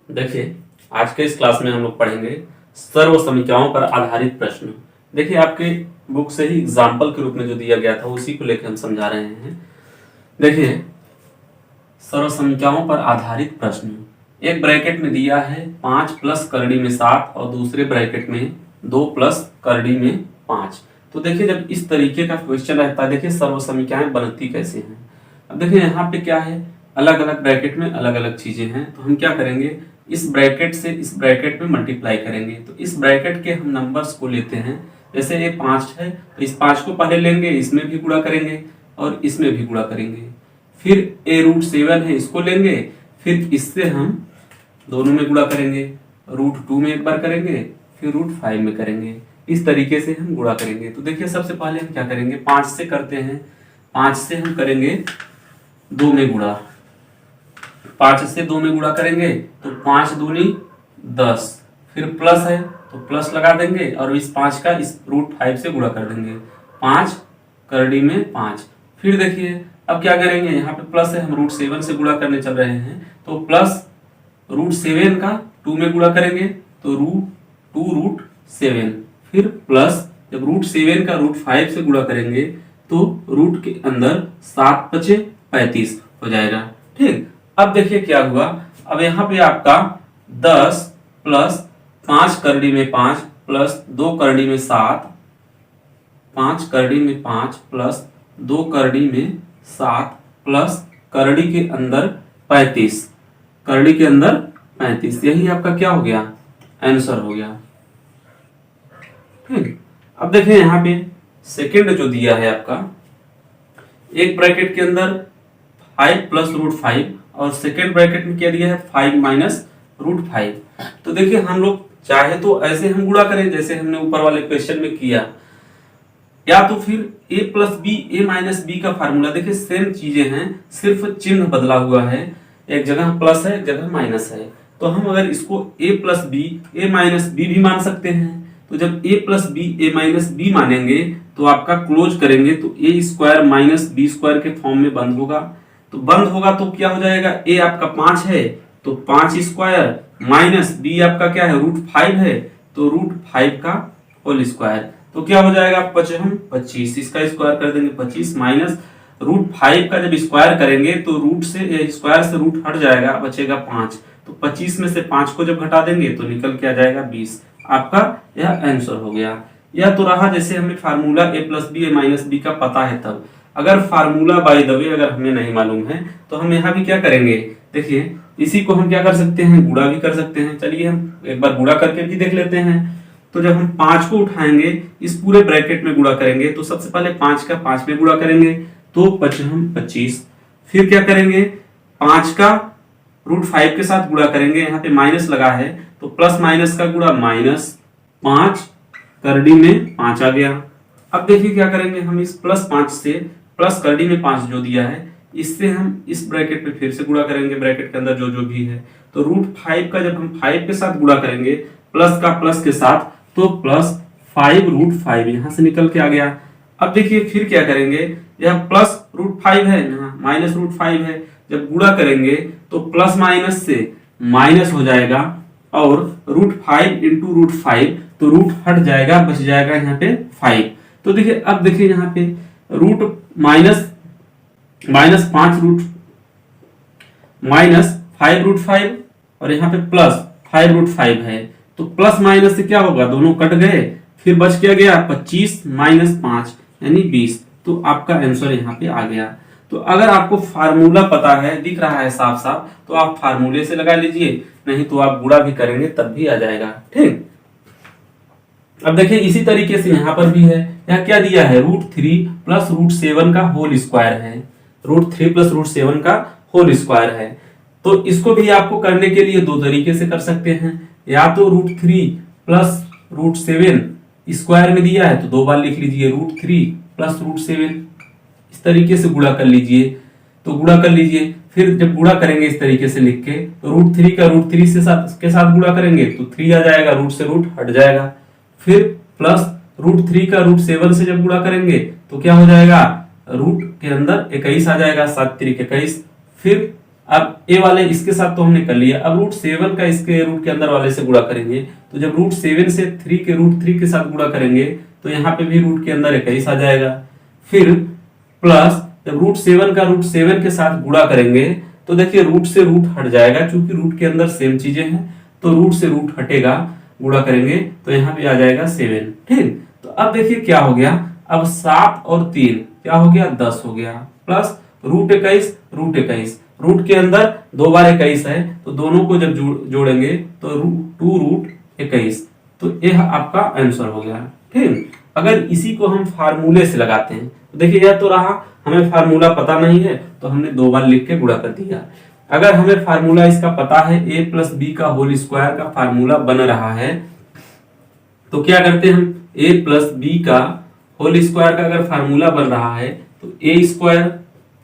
देखिए, आज के इस क्लास में हम लोग पढ़ेंगे सर्व समीकरणों पर आधारित प्रश्न। देखिए, आपके बुक से ही एग्जाम्पल के रूप में जो दिया गया था उसी को लेकर हम समझा रहे हैं। देखिए, सर्व समीकरणों पर आधारित प्रश्न, एक ब्रैकेट में दिया है 5 प्लस करड़ी में 7 और दूसरे ब्रैकेट में 2 प्लस करड़ी में 5। तो देखिए, जब इस तरीके का क्वेश्चन रहता है, देखिए सर्व समीकरण बनती कैसे हैं। अब देखिए यहाँ पे क्या है, अलग अलग ब्रैकेट में अलग अलग चीजें हैं। तो हम क्या करेंगे, इस ब्रैकेट से इस ब्रैकेट में मल्टीप्लाई करेंगे। तो इस ब्रैकेट के हम नंबर्स को लेते हैं। जैसे ये 5 है तो इस 5 को पहले लेंगे, इसमें भी गुणा करेंगे और इसमें भी गुणा करेंगे। फिर a√7 है, इसको लेंगे, फिर इससे हम दोनों में गुणा करेंगे। √2 में एक बार करेंगे, फिर √5 में करेंगे। इस तरीके से हम गुणा करेंगे। तो देखिए, सबसे पहले हम क्या करेंगे, 5 से करते हैं। 5 से हम करेंगे 2 में गुणा, 5 से 2 में गुणा करेंगे तो 5 दूनी 10, फिर प्लस है तो प्लस लगा देंगे और इस 5 का इस √5 से गुणा कर देंगे। 5 करड़ी में 5। फिर देखिए अब क्या करेंगे, यहाँ पे प्लस है, हम √7 से गुणा करने चल रहे हैं। तो प्लस √7 का 2 में गुणा करेंगे तो √2√7, फिर प्लस जब √7 का √5 से गुणा करेंगे तो रूट के अंदर 7 बचे 35 हो जाएगा। ठीक, अब देखिए क्या हुआ, अब यहाँ पे आपका 10 प्लस 5 करड़ी में 5 प्लस 2 करड़ी में 7, 5 करड़ी में 5 प्लस 2 करड़ी में 7 प्लस करड़ी के अंदर 35, करड़ी के अंदर 35, यही आपका क्या हो गया, आंसर हो गया। ठीक, अब देखिए यहाँ पे सेकंड जो दिया है आपका, एक ब्रैकेट के अंदर 5 प्लस √5 और सेकेंड ब्रैकेट में क्या दिया है, 5 माइनस √5। तो देखिए हम लोग चाहे तो ऐसे हम गुणा करें जैसे हमने ऊपर वाले क्वेश्चन में किया, या तो फिर a plus B a minus B का फार्मूला। देखिए सेम चीजें हैं, सिर्फ चिन्ह बदला हुआ है, एक जगह प्लस है एक जगह माइनस है। तो हम अगर इसको a plus B a minus B भी मान सकते हैं। तो जब a plus B a minus B मानेंगे तो आपका क्लोज करेंगे तो a² माइनस b² के फॉर्म में बंद होगा। तो बंद होगा तो क्या हो जाएगा, a आपका 5 है तो 5² माइनस b आपका क्या है, √5 है तो √5 का होल स्क्वायर। तो क्या हो जाएगा, 25, इसका स्क्वायर कर देंगे 25 माइनस √5 का जब स्क्वायर करेंगे तो रूट से स्क्वायर से रूट हट जाएगा, बचेगा 5। तो 25 में से 5 को जब घटा देंगे तो निकल के आ जाएगा 20। आपका यह आंसर हो गया। यह तो रहा जैसे हमें formula a plus B a minus B का पता है तब। अगर फार्मूला बाय द वे अगर हमें नहीं मालूम है तो हम यहाँ भी क्या करेंगे, देखिए इसी को हम क्या कर सकते हैं, गुणा भी कर सकते हैं। चलिए हम एक बार गुणा करके भी देख लेते हैं। तो जब हम 5 को उठाएंगे, इस पूरे ब्रैकेट में गुणा करेंगे तो सबसे पहले 5 का 5 में गुणा करेंगे तो 25। फिर क्या करेंगे, 5 का √5 के साथ गुणा करेंगे, यहाँ पे माइनस लगा है तो प्लस माइनस का गुणा माइनस 5 करड़ी में 5 आ गया। अब देखिए क्या करेंगे, हम इस +5 से प्लस करड़ी में 5 जो दिया है इससे हम इस ब्रैकेट पे फिर से गुणा करेंगे, ब्रैकेट के अंदर जो जो भी है। तो √5 का जब हम 5 के साथ गुणा करेंगे प्लस का प्लस के साथ तो प्लस 5√5 यहां से निकल के आ गया। अब देखिए फिर क्या करेंगे, यह प्लस √5 है, यहाँ माइनस √5 है, जब गुणा करेंगे तो प्लस माइनस से माइनस हो जाएगा और √5 इंटू √5 तो रूट हट जाएगा, बच जाएगा यहाँ पे 5। तो देखिए अब देखिए यहाँ पे रूट माइनस 5√5 और यहाँ पे प्लस 5√5 है। तो प्लस माइनस से क्या होगा, दोनों कट गए, फिर बच क्या गया 25 माइनस 5 यानी 20। तो आपका आंसर यहाँ पे आ गया। तो अगर आपको फार्मूला पता है, दिख रहा है साफ साफ, तो आप फार्मूले से लगा लीजिए, नहीं तो आप गुणा भी करेंगे तब भी आ जाएगा। ठीक, अब देखिए इसी तरीके से यहाँ पर भी है, यहाँ क्या दिया है, √3 प्लस √7 का होल स्क्वायर है, √3 प्लस √7 का होल स्क्वायर है। तो इसको भी आपको करने के लिए दो तरीके से कर सकते हैं, या तो √3 प्लस √7 स्क्वायर में दिया है तो 2 बार लिख लीजिए, √3 प्लस √7 इस तरीके से गुणा कर लीजिए। तो गुणा कर लीजिए, फिर जब गुणा करेंगे इस तरीके से लिख के तो √3 का √3 के साथ गुणा करेंगे तो 3 आ जाएगा, रूट से रूट हट जाएगा। फिर प्लस √3 का √7 से जब गुणा करेंगे तो क्या हो जाएगा, रूट के अंदर 21 आ जाएगा, 7 3 21। फिर अब ए वाले इसके साथ तो हमने कर लिया, अब रूट 7 का इसके रूट के अंदर वाले से गुणा करेंगे, तो जब रूट 7 से 3 के रूट 3 के साथ गुणा करेंगे तो यहाँ पे भी रूट के अंदर 21 आ जाएगा। फिर प्लस जब रूट 7 का रूट 7 के साथ गुणा करेंगे तो देखिए रूट से रूट हट जाएगा, चूंकि रूट के अंदर सेम चीजें हैं तो रूट से रूट हटेगा, गुणा करेंगे तो यहाँ पे आ जाएगा 7। ठीक, तो अब देखिए क्या हो गया, अब 7 और 3 क्या हो गया, 10 हो गया, प्लस रूट 21 रूट 21, रूट के अंदर 2 बार 21 है तो दोनों को जब जोड़ेंगे तो 2 रूट 21, तो यह आपका आंसर हो गया। ठीक, अगर इसी को हम फार्मूले से लगाते हैं तो देखिए यह तो रहा, हमें फार्मूला पता नहीं है तो हमने 2 बार लिख के गुणा कर दिया। अगर हमें फार्मूला इसका पता है, a प्लस बी का होल स्क्वायर का फार्मूला बन रहा है, तो क्या करते हैं हम, a प्लस बी का होल स्क्वायर का अगर फार्मूला बन रहा है तो a square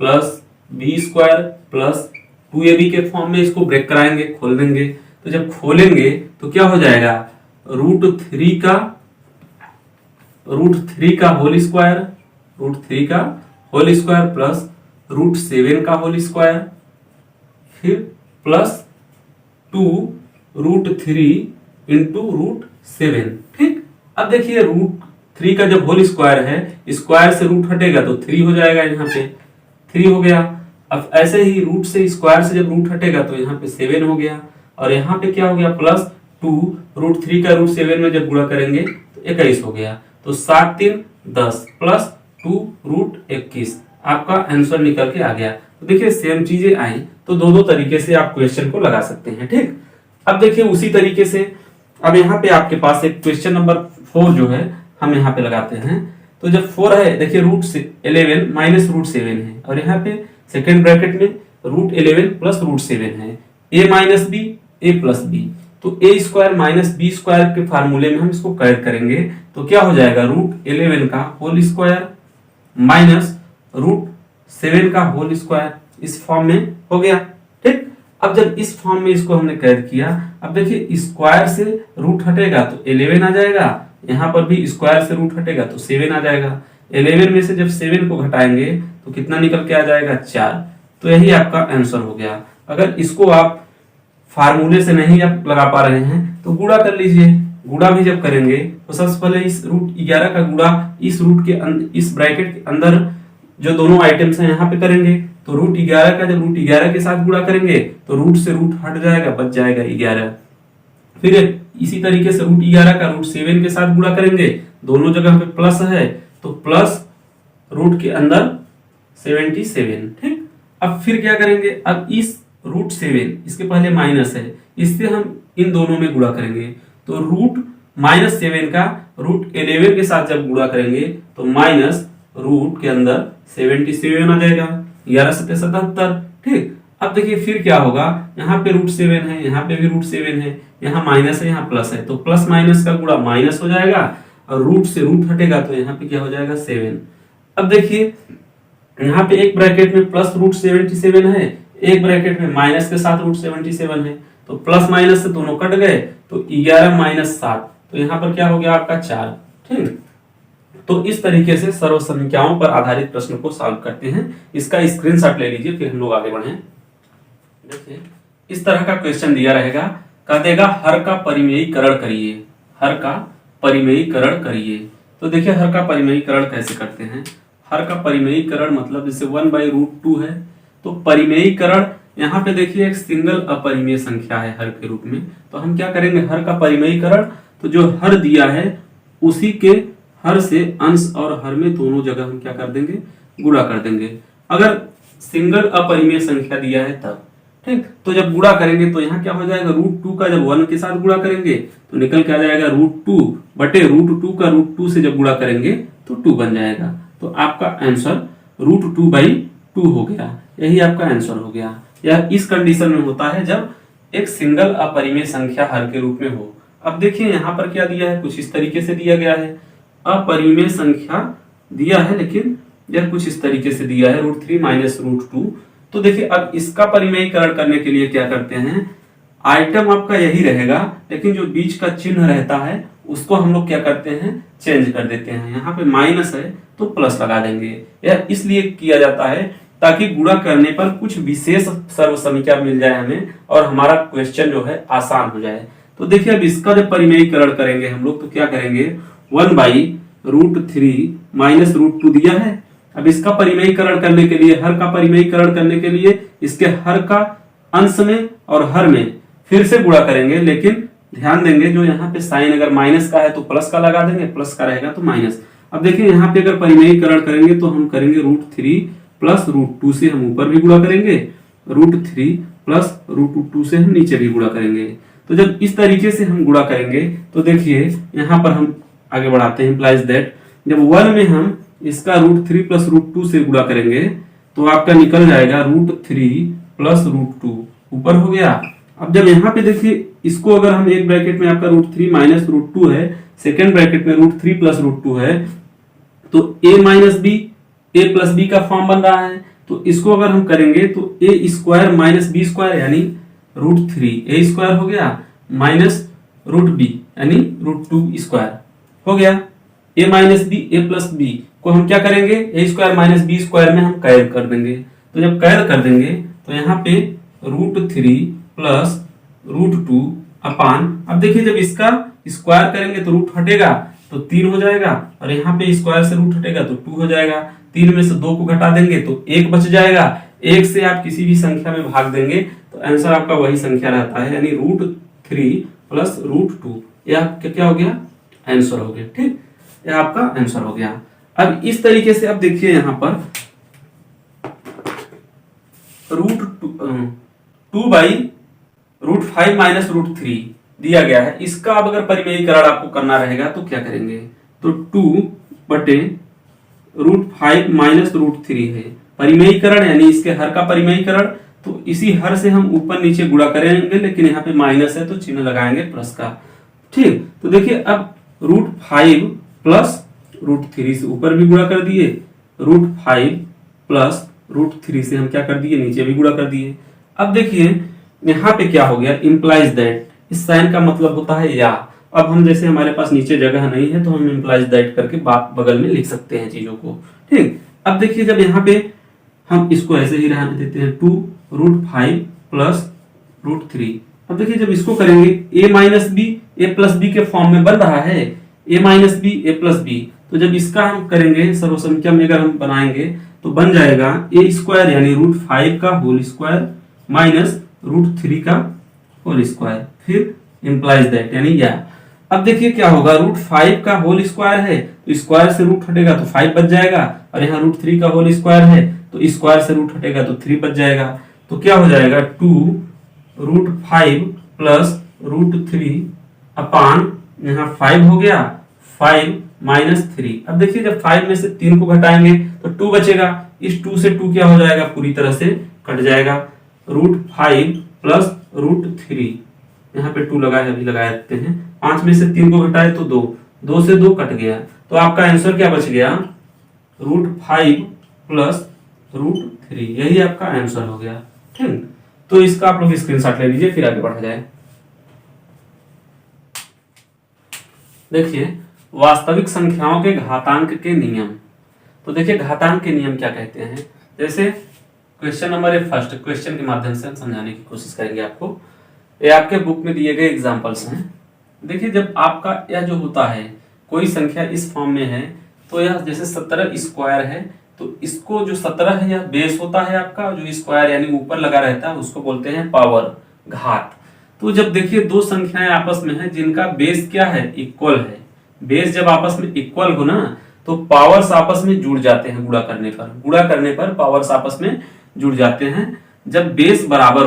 plus B square plus 2ab के फॉर्म में इसको ब्रेक कराएंगे, खोल देंगे, तो जब खोलेंगे तो क्या हो जाएगा, रूट 3 का होल स्क्वायर प्लस रूट 7 का होल स्क्वायर, फिर प्लस 2 रूट 3 इंटू रूट 7। ठीक, अब देखिए रूट 3 का जब होल स्क्वायर है, स्क्वायर से रूट हटेगा तो 3 हो जाएगा, यहाँ पे 3 हो गया। अब ऐसे ही रूट से स्क्वायर से जब रूट हटेगा तो यहाँ पे 7 हो गया, और यहाँ पे क्या हो गया, प्लस 2 रूट 3 का रूट 7 में जब गुणा करेंगे तो 21 हो गया, तो 7 3 10 प्लस 2 रूट 21, आपका आंसर निकल के आ गया। तो देखिए सेम चीजें आई, तो दो तरीके से आप क्वेश्चन को लगा सकते हैं। ठीक, अब देखिए उसी तरीके से अब यहाँ पे आपके पास एक क्वेश्चन नंबर 4 जो है हम यहाँ पे लगाते हैं। तो जब 4 है, देखिए रूट 11 माइनस रूट 7 है, और यहाँ पे सेकेंड ब्रैकेट में रूट 11 प्लस रूट 7 है, a minus B A plus B, तो a square minus B square के फार्मूले में हम इसको कैड करेंगे तो क्या हो जाएगा, रूट 11 का होल स्क्वायर माइनस रूट 7 का होल स्क्वायर, इस फॉर्म में हो गया। ठीक, अब जब इस फॉर्म में इसको हमने कैद किया, अब देखिए स्क्वायर से रूट हटेगा तो 11 आ जाएगा, यहाँ पर भी स्क्वायर से रूट हटेगा तो 7 आ जाएगा, 11 में से जब 7 को घटाएंगे तो कितना निकल के आ जाएगा, 4। तो यही आपका आंसर हो गया। अगर इसको आप फार्मूले से नहीं आप लगा पा रहे हैं तो गुणा कर लीजिए, गुणा भी जब करेंगे तो सबसे पहले इस रूट 11 का गुणा इस रूट के इस ब्रैकेट के अंदर जो दोनों आइटम्स हैं यहाँ पे करेंगे, तो रूट 11 का जब रूट 11 के साथ गुणा करेंगे तो रूट से रूट हट जाएगा, बच जाएगा 11। फिर इसी तरीके से रूट 11 का रूट 7 के साथ गुणा करेंगे, दोनों जगह पे प्लस है तो प्लस रूट के अंदर 77। ठीक, अब फिर क्या करेंगे, अब इस रूट 7 इसके पहले माइनस है, इससे हम इन दोनों में गुणा करेंगे, तो रूट माइनस 7 का रूट 11 के साथ जब गुणा करेंगे तो माइनस रूट के अंदर 77 आ जाएगा, 11 7 77। ठीक, अब देखिए फिर क्या होगा, यहाँ पे रूट 7 है, यहाँ पे भी रूट 7 है, यहाँ माइनस है, यहाँ प्लस है, तो प्लस माइनस का गुणा माइनस हो जाएगा, और रूट से रूट हटेगा तो यहाँ पे क्या हो जाएगा, 7। अब देखिए यहाँ पे एक ब्रैकेट में प्लस रूट 77 है, एक ब्रैकेट में माइनस के साथ रूट 77 है, तो प्लस माइनस से दोनों कट गए, तो 11 माइनस 7, तो यहाँ पर क्या हो गया आपका 4। ठीक, तो इस तरीके से सर्व संख्याओं पर आधारित प्रश्न को सॉल्व करते हैं। इसका स्क्रीनशॉट ले लीजिए, फिर हम लोग आगे बढ़ें। देखिए इस तरह का क्वेश्चन दिया रहेगा, कह देगा हर का परिमेयीकरण करिए, हर का परिमेयीकरण करिए। तो देखिए हर का परिमेयीकरण कैसे करते हैं, हर का परिमेयीकरण मतलब जैसे 1/√2 है, तो परिमेयीकरण यहाँ पे देखिए एक सिंगल अपरिमेय संख्या है हर के रूप में, तो हम क्या करेंगे, हर का परिमेयीकरण, तो जो हर दिया है उसी के हर से अंश और हर में दोनों जगह हम क्या कर देंगे, गुणा कर देंगे। अगर सिंगल अपरिमेय संख्या दिया है तब, ठीक, तो जब गुणा करेंगे तो यहाँ क्या हो जाएगा, √2 का जब 1 के साथ गुणा करेंगे तो निकल के आ जाएगा √2 बटे √2 का √2 से जब गुणा करेंगे तो 2 बन जाएगा, तो आपका आंसर √2/2 हो गया। यही आपका आंसर हो गया। यह इस कंडीशन में होता है जब एक सिंगल अपरिमेय संख्या हर के रूप में हो। अब देखिए यहाँ पर क्या दिया है, कुछ इस तरीके से दिया गया है, अपरिमेय संख्या दिया है, लेकिन यह कुछ इस तरीके से दिया है √3 माइनस √2। तो देखिए अब इसका परिमेयीकरण करने के लिए क्या करते हैं, आइटम आपका यही रहेगा, लेकिन जो बीच का चिन्ह रहता है उसको हम लोग क्या करते हैं, चेंज कर देते हैं। यहाँ पे माइनस है तो प्लस लगा देंगे। यह इसलिए किया जाता है ताकि गुणा करने पर कुछ विशेष सर्वसंख्या मिल जाए हमें और हमारा क्वेश्चन जो है आसान हो जाए। तो देखिए अब इसका जब परिमेयीकरण करेंगे हम लोग तो क्या करेंगे, 1/√3 माइनस √2 दिया है। अब इसका परिमेयीकरण करने के लिए, हर का परिमेयीकरण करने के लिए इसके हर का अंश में और हर में फिर से गुणा करेंगे, लेकिन ध्यान देंगे जो यहाँ पे साइन अगर माइनस का है तो प्लस का लगा देंगे, प्लस का रहेगा तो माइनस। अब देखिए यहाँ पे अगर परिमेयीकरण करेंगे तो हम करेंगे √3 प्लस √2 से हम ऊपर भी गुणा करेंगे, √3 प्लस √2 से हम नीचे भी गुणा करेंगे। तो जब इस तरीके से हम गुणा करेंगे तो देखिए यहाँ पर हम आगे बढ़ाते हैं, इम्प्लाइज दैट जब 1 में हम इसका √3 प्लस √2 से गुणा करेंगे तो आपका निकल जाएगा √3 प्लस √2 ऊपर हो गया। अब जब यहाँ पे देखिए इसको अगर हम एक ब्रैकेट में आपका √3 माइनस √2 है, सेकेंड ब्रैकेट में √3 प्लस √2 है, तो a minus B, a plus B का फॉर्म बन रहा है। तो इसको अगर हम करेंगे तो a square minus B square यानी √3 a स्क्वायर हो गया माइनस √b यानी √2 स्क्वायर हो गया। a minus B, a plus B को हम क्या करेंगे, a square minus B square में हम कैर कर देंगे। तो जब कैर कर देंगे तो यहाँ पे √3 प्लस √2 अपान, अब देखिए जब इसका स्क्वायर करेंगे तो रूट हटेगा तो 3 हो जाएगा, और यहाँ पे स्क्वायर से रूट हटेगा तो 2 हो जाएगा। 3 में से 2 को घटा देंगे तो 1 बच जाएगा। 1 से आप किसी भी संख्या में भाग देंगे तो आंसर आपका वही संख्या रहता है, यानी √3 प्लस √2। यह क्या हो गया, आंसर हो गया। ठीक, यह आपका आंसर हो गया। अब इस तरीके से अब देखिए यहाँ पर √2/√5 माइनस √3 दिया गया है। इसका अब अगर परिमेयीकरण आपको करना रहेगा तो क्या करेंगे, तो 2/√5 माइनस √3 है परिमेयीकरण, यानी इसके हर का परिमेयीकरण। तो इसी हर से हम ऊपर नीचे गुणा करेंगे, लेकिन यहाँ पे माइनस है तो चिन्ह लगाएंगे प्लस का। ठीक, तो देखिए अब √5 प्लस √3 से ऊपर भी गुणा कर दिए, √5 प्लस √3 से हम क्या कर दिए, नीचे भी गुणा कर दिए। अब देखिए यहाँ पे क्या हो गया, इंप्लाइज दैट, इस साइन का मतलब होता है या। अब हम जैसे हमारे पास नीचे जगह नहीं है तो हम इंप्लाइज दैट करके बगल में लिख सकते हैं चीजों को। ठीक, अब देखिए जब यहाँ पे हम इसको ऐसे ही रहने देते हैं 2√5 प्लस √3। अब देखिए जब इसको करेंगे a minus B, a plus B के फॉर्म में बन रहा है, a minus B, a plus B. तो जब इसका हम करेंगे सर्वसंख्या में अगर हम बनाएंगे तो बन जाएगा a स्क्वायर यानी √5 का होल स्क्वायर माइनस √3 का होल स्क्वायर, फिर इंप्लाइज दैट यानी या। अब देखिए क्या होगा, √5 का होल स्क्वायर है तो स्क्वायर से रूट हटेगा तो 5 बच जाएगा, और यहाँ √3 का होल स्क्वायर है तो स्क्वायर से रूट हटेगा तो 3 बच जाएगा। तो क्या हो जाएगा, 2√5 प्लस √3 अपान यहाँ 5 हो गया, 5 माइनस 3। अब देखिए जब 5 में से 3 को घटाएंगे तो 2 बचेगा, इस 2 से 2 क्या हो जाएगा, पूरी तरह से कट जाएगा। √5 प्लस √3, यहाँ पे 2 लगाए, अभी लगाए रखते हैं। 5 में से 3 को घटाए तो 2, 2 से 2 कट गया, तो आपका आंसर क्या बच गया, √5 प्लस √3, यही आपका आंसर हो गया। ठीक, तो इसका आप लोग स्क्रीनशॉट ले लीजिए, फिर आगे बढ़ा जाए। देखिए वास्तविक संख्याओं के घातांक के नियम। तो देखिए घातांक के नियम क्या कहते हैं, जैसे क्वेश्चन नंबर फर्स्ट क्वेश्चन के माध्यम से हम समझाने की कोशिश करेंगे आपको। ये आपके बुक में दिए गए एग्जांपल्स हैं। देखिए जब आपका यह जो होता है कोई संख्या इस फॉर्म में है, तो यह जैसे 17 स्क्वायर है, तो इसको जो 17 है यह बेस होता है आपका, जो स्क्वायर यानी ऊपर लगा रहता है उसको बोलते हैं पावर, घात। तो जब देखिए दो संख्याएं आपस में है जिनका बेस क्या है, इक्वल है, बेस जब आपस में इक्वल हो ना तो पावर्स आपस में जुड़ जाते हैं, गुणा करने पर पावर्स आपस में जुड़ जाते हैं। जब बेस बराबर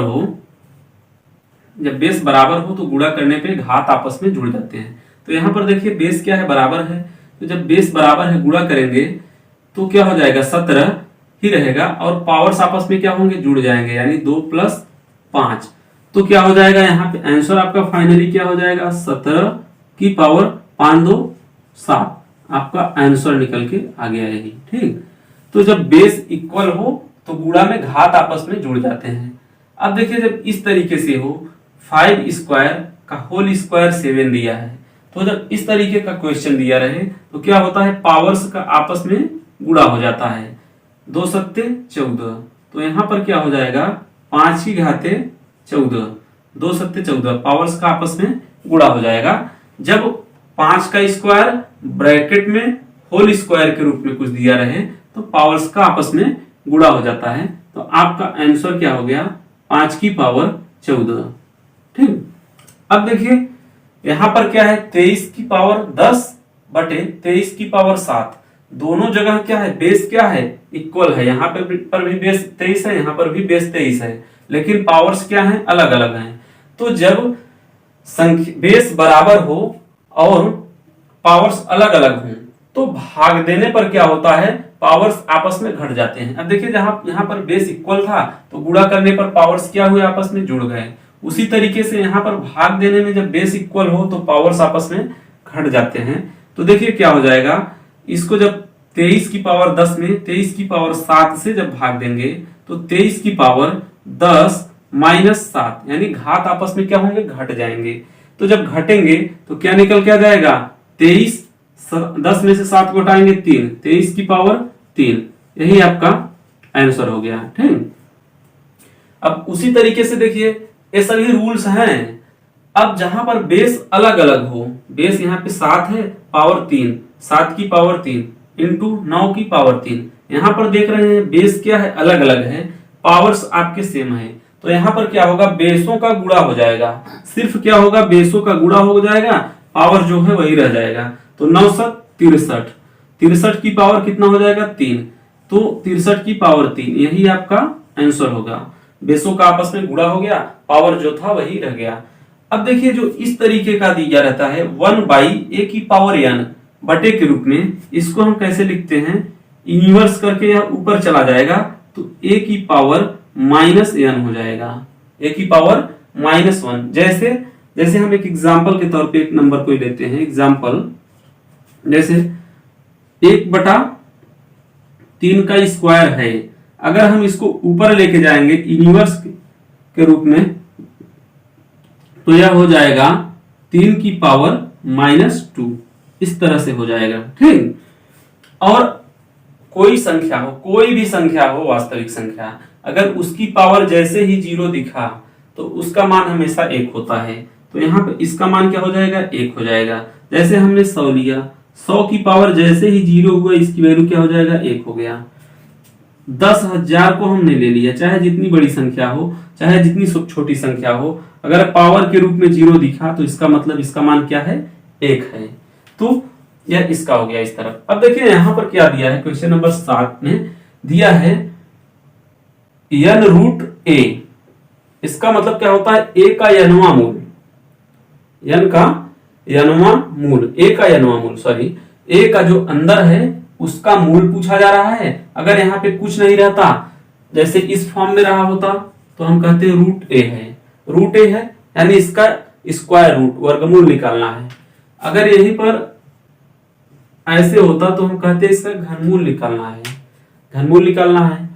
हो तो गुणा करने पे घात आपस में जुड़ जाते हैं। तो यहाँ पर देखिए बेस क्या है, बराबर है, तो जब बेस बराबर है गुणा करेंगे तो क्या हो जाएगा, 17 ही रहेगा, और पावर्स आपस में क्या होंगे, जुड़ जाएंगे, यानी 2 + 5। तो क्या हो जाएगा, यहाँ पे आंसर आपका फाइनली क्या हो जाएगा, 17 की पावर 5 2 7, आपका आंसर निकल के आ गया यही। ठीक, तो जब बेस इक्वल हो तो गुणा में घात आपस में जुड़ जाते हैं। अब देखिए जब इस तरीके से हो, 5 स्क्वायर का होल स्क्वायर 7 दिया है, तो जब इस तरीके का क्वेश्चन दिया रहे तो क्या होता है, पावर्स का आपस में गुणा हो जाता है। 2 सत्ते 14, तो यहाँ पर क्या हो जाएगा 5 की घाते 14, 2 सत्ते 14, पावर्स का आपस में गुणा हो जाएगा। जब 5 का स्क्वायर ब्रैकेट में होल स्क्वायर के रूप में कुछ दिया रहे तो पावर्स का आपस में गुणा हो जाता है। तो आपका आंसर क्या हो गया 5 की पावर 14। ठीक, अब देखिए यहां पर क्या है 23 की पावर 10 बटे 23 की पावर 7, दोनों जगह क्या है बेस क्या है इक्वल है। यहाँ पर भी बेस 23 है, यहाँ पर भी बेस 23 है, लेकिन पावर्स क्या है अलग अलग हैं। तो जब बेस बराबर हो और पावर्स अलग अलग हों तो भाग देने पर क्या होता है पावर्स आपस में घट जाते हैं। अब देखिए जहां यहाँ पर बेस इक्वल था तो गुणा करने पर पावर्स क्या हुए आपस में जुड़ गए। उसी तरीके से यहाँ पर भाग देने में जब बेस इक्वल हो तो पावर्स आपस में घट जाते हैं। तो देखिए क्या हो जाएगा, इसको जब 23 की पावर 10 में 23 की पावर 7 से जब भाग देंगे तो 23 की पावर 10 माइनस 7 यानी घात आपस में क्या होंगे घट जाएंगे। तो जब घटेंगे तो क्या निकल के आ जाएगा 23, 10 में से 7 को हटाएंगे 3, 23 की पावर 3, यही आपका आंसर हो गया। ठीक, अब उसी तरीके से देखिए ये सभी रूल्स हैं। अब जहां पर बेस अलग अलग हो, बेस यहाँ पे 7 है पावर 3, 7 की पावर 3 इंटू 9 की पावर 3, यहां पर देख रहे हैं बेस क्या है अलग अलग है, पावर्स आपके सेम है। तो यहाँ पर क्या होगा बेसों का गुणा हो जाएगा, सिर्फ क्या होगा बेसों का गुणा हो जाएगा, पावर जो है वही रह जाएगा। तो 9 7 63, 63 की पावर कितना हो जाएगा 3, तो 63 की पावर 3 यही आपका आंसर होगा। बेसों का आपस में गुणा हो गया, पावर जो था वही रह गया। अब देखिए जो इस तरीके का दिया रहता है 1/a की पावर n बटे के रूप में, इसको हम कैसे लिखते हैं इन्वर्स करके यह ऊपर चला जाएगा तो a की पावर -n हो जाएगा, a की पावर -1। जैसे हम एक एग्जांपल के तौर पे एक नंबर को लेते हैं, एग्जांपल जैसे 1/3 का स्क्वायर है, अगर हम इसको ऊपर लेके जाएंगे इन्वर्स के रूप में तो यह हो जाएगा 3 की पावर -2, इस तरह से हो जाएगा। ठीक, और कोई संख्या हो, कोई भी संख्या हो वास्तविक संख्या, अगर उसकी पावर जैसे ही 0 दिखा तो उसका मान हमेशा 1 होता है। तो यहाँ पे इसका मान क्या हो जाएगा 1 हो जाएगा। जैसे हमने 100 लिया, 100 की पावर जैसे ही 0 हुआ इसकी वैल्यू क्या हो जाएगा 1 हो गया। 10,000 को हमने ले लिया, चाहे जितनी बड़ी संख्या हो चाहे जितनी छोटी संख्या हो, अगर पावर के रूप में 0 दिखा तो इसका मतलब इसका मान क्या है 1 है। तो यह इसका हो गया इस तरफ। अब देखिए यहां पर क्या दिया है क्वेश्चन नंबर 7 में दिया है n√a, इसका मतलब क्या होता है a का n वां मूल, n का n वां मूल, a का n वां मूल सॉरी a का जो अंदर है उसका मूल पूछा जा रहा है। अगर यहाँ पे कुछ नहीं रहता जैसे इस फॉर्म में रहा होता तो हम कहते हैं √a है, √a है यानी इसका स्क्वायर रूट वर्गमूल निकालना है। अगर यहीं पर ऐसे होता तो हम कहते हैं इसका घनमूल निकालना है, घनमूल निकालना है।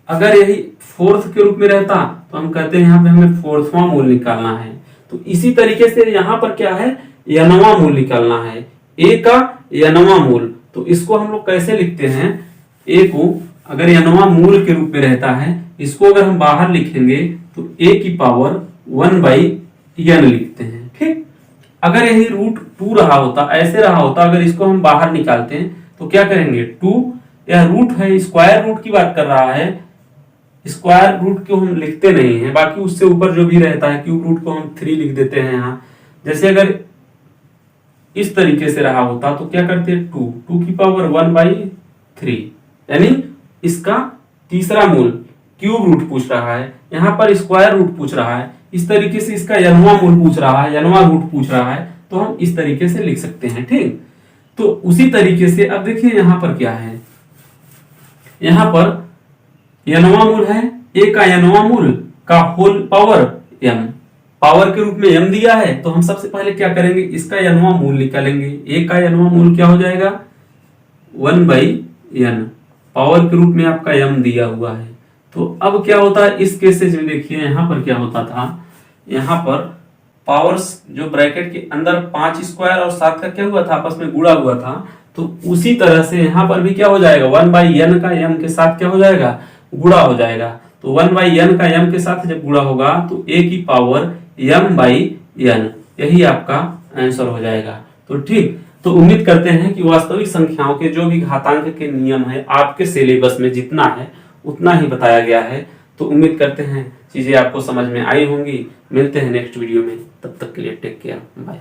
अगर यही फोर्थ के रूप में रहता तो हम कहते हैं यहाँ पे हमें फोर्थवां मूल निकालना है। तो इसी तरीके से यहाँ पर क्या है n वां मूल निकालना है, a का n वां मूल। तो इसको हम लोग कैसे लिखते हैं, a को अगर n वां मूल के रूप में रहता है, इसको अगर हम बाहर लिखेंगे तो a की पावर 1/n लिखते हैं। ठीक, अगर यही √2 रहा होता, ऐसे रहा होता, अगर इसको हम बाहर निकालते हैं तो क्या करेंगे 2, यह रूट है स्क्वायर रूट की बात कर रहा है, स्क्वायर रूट को हम लिखते नहीं है, बाकी उससे ऊपर जो भी रहता है क्यूब रूट को हम 3 लिख देते हैं यहाँ। जैसे अगर इस तरीके से रहा होता तो क्या करते हैं 2 की पावर 1/3 यानी इसका तीसरा मूल, क्यूब रूट पूछ रहा है, यहाँ पर स्क्वायर रूट पूछ रहा है, इस तरीके से इसका n वां मूल पूछ रहा है, n वां रूट पूछ रहा है, तो हम इस तरीके से लिख सकते हैं। ठीक, तो उसी तरीके से अब देखिए यहाँ पर क्या है, यहाँ पर n वां मूल है, a का n वां मूल का होल पावर m, पावर के रूप में m दिया है तो हम सबसे पहले क्या करेंगे इसका n वां मूल निकालेंगे। a का n वां मूल क्या हो जाएगा 1/n, पावर के रूप में आपका m दिया हुआ है। तो अब क्या होता है इस केसेस में, देखिए यहाँ पर क्या होता था, यहाँ पर पावर्स जो ब्रैकेट के अंदर 5 स्क्वायर और 7 का क्या हुआ था आपस में गुणा हुआ था, तो उसी तरह से यहाँ पर भी क्या हो जाएगा, 1/n का m के साथ क्या हो जाएगा, गुणा हो जाएगा। तो 1/n का m के साथ जब गुणा होगा तो a की पावर m/n, यही आपका आंसर हो जाएगा। तो ठीक, तो उम्मीद करते हैं कि वास्तविक संख्याओं के जो भी घातांक के नियम है आपके सिलेबस में जितना है उतना ही बताया गया है। तो उम्मीद करते हैं चीजें आपको समझ में आई होंगी। मिलते हैं नेक्स्ट वीडियो में, तब तक के लिए टेक केयर, बाय।